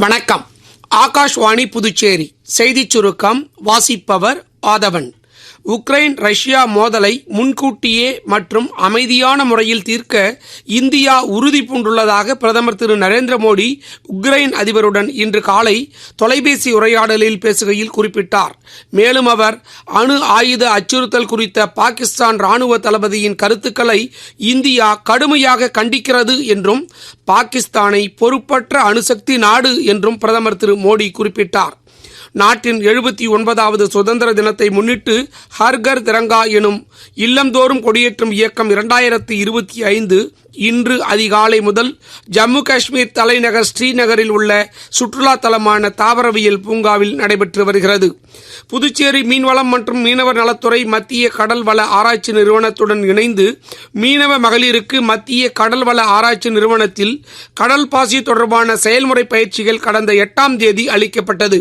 வணக்கம். ஆகாஷ்வாணி புதுச்சேரி செய்திச் சுருக்கம் வாசிப்பவர் ஆதவன். உக்ரைன் ரஷ்யா மோதலை முன்கூட்டியே மற்றும் அமைதியான முறையில் தீர்க்க இந்தியா உறுதி பூண்டுள்ளதாக பிரதமர் திரு நரேந்திர மோடி உக்ரைன் அதிபருடன் இன்று காலை தொலைபேசி உரையாடலில் பேசுகையில் குறிப்பிட்டார். மேலும் அவர் அணு ஆயுத அச்சுறுத்தல் குறித்த பாகிஸ்தான் ராணுவ தளபதியின் கருத்துக்களை இந்தியா கடுமையாக கண்டிக்கிறது என்றும் பாகிஸ்தானை பொறுப்பற்ற அணுசக்தி நாடு என்றும் பிரதமர் திரு மோடி குறிப்பிட்டார். நாட்டின் 79வது சுதந்திர தினத்தை முன்னிட்டு ஹர்கர் திரங்கா எனும் இல்லந்தோறும் கொடியேற்றும் இயக்கம் 2025 இன்று அதிகாலை முதல் ஜம்மு காஷ்மீர் தலைநகர் ஸ்ரீநகரில் உள்ள சுற்றுலா தலமான தாவரவியல் பூங்காவில் நடைபெற்று வருகிறது. புதுச்சேரி மீன்வளம் மற்றும் மீனவர் நலத்துறை மத்திய கடல்வள ஆராய்ச்சி நிறுவனத்துடன் இணைந்து மீனவ மகளிருக்கு மத்திய கடல்வள ஆராய்ச்சி நிறுவனத்தில் கடல் பாசி தொடர்பான செயல்முறை பயிற்சிகள் கடந்த 8ஆம் தேதி அளிக்கப்பட்டது.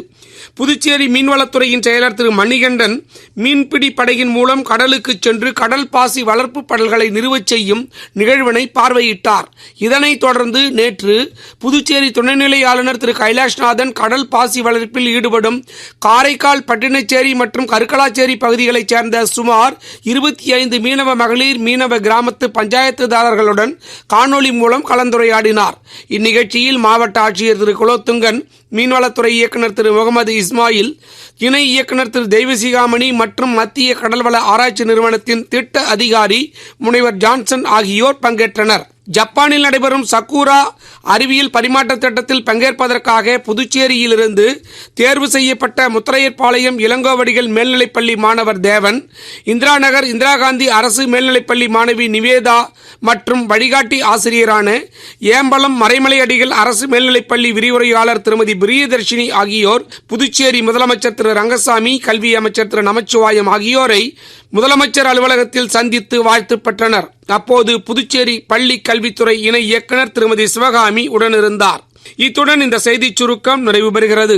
புதுச்சேரி மீன்வளத்துறையின் செயலர் திரு மணிகண்டன் மீன்பிடி படகின் மூலம் கடலுக்கு சென்று கடல் பாசி வளர்ப்பு படல்களை நிறுவச் செய்யும் நிகழ்வினை பார்வையிட்டார். இதனைத் தொடர்ந்து நேற்று புதுச்சேரி துணைநிலை ஆளுநர் திரு கைலாஷ்நாதன் கடல் பாசி வளர்ப்பில் ஈடுபடும் காரைக்கால், பட்டினச்சேரி மற்றும் கருக்கலாச்சேரி பகுதிகளைச் சேர்ந்த சுமார் 25 மீனவ மகளிர் மீனவ கிராமத்து பஞ்சாயத்துதாரர்களுடன் காணொலி மூலம் கலந்துரையாடினார். இந்நிகழ்ச்சியில் மாவட்ட ஆட்சியர் திரு குலோத்துங்கன், மீன்வளத்துறை இயக்குநர் திரு முகமது இஸ்மாயில், இணை இயக்குநர் திரு தெய்வசிகாமணி மற்றும் மத்திய கடல்வள ஆராய்ச்சி நிறுவனத்தின் திட்ட அதிகாரி முனைவர் ஜான்சன் ஆகியோர் பங்கேற்றனர். ஜப்பானில் நடைபெறும் சக்கூரா அறிவியல் பரிமாற்ற திட்டத்தில் பங்கேற்பதற்காக புதுச்சேரியிலிருந்து தேர்வு செய்யப்பட்ட முத்திரையர்பாளையம் இளங்கோவடிகள் மேல்நிலைப்பள்ளி மாணவர் தேவன், இந்திரா நகர் இந்திரா காந்தி அரசு மேல்நிலைப்பள்ளி மாணவி நிவேதா மற்றும் வழிகாட்டி ஆசிரியரான ஏம்பலம் மறைமலை அடிகள் அரசு மேல்நிலைப்பள்ளி விரிவுரையாளர் திருமதி பிரியதர்ஷினி ஆகியோர் புதுச்சேரி முதலமைச்சர் திரு ரங்கசாமி, கல்வி அமைச்சர் திரு நமச்சிவாயம் ஆகியோரை முதலமைச்சர் அலுவலகத்தில் சந்தித்து வாழ்த்து பெற்றனர். அப்போது புதுச்சேரி பள்ளி கல்வித்துறை இணை இயக்குநர் திருமதி சிவகாமி உடனிருந்தார். இத்துடன் இந்த செய்திச் சுருக்கம் நிறைவு பெறுகிறது.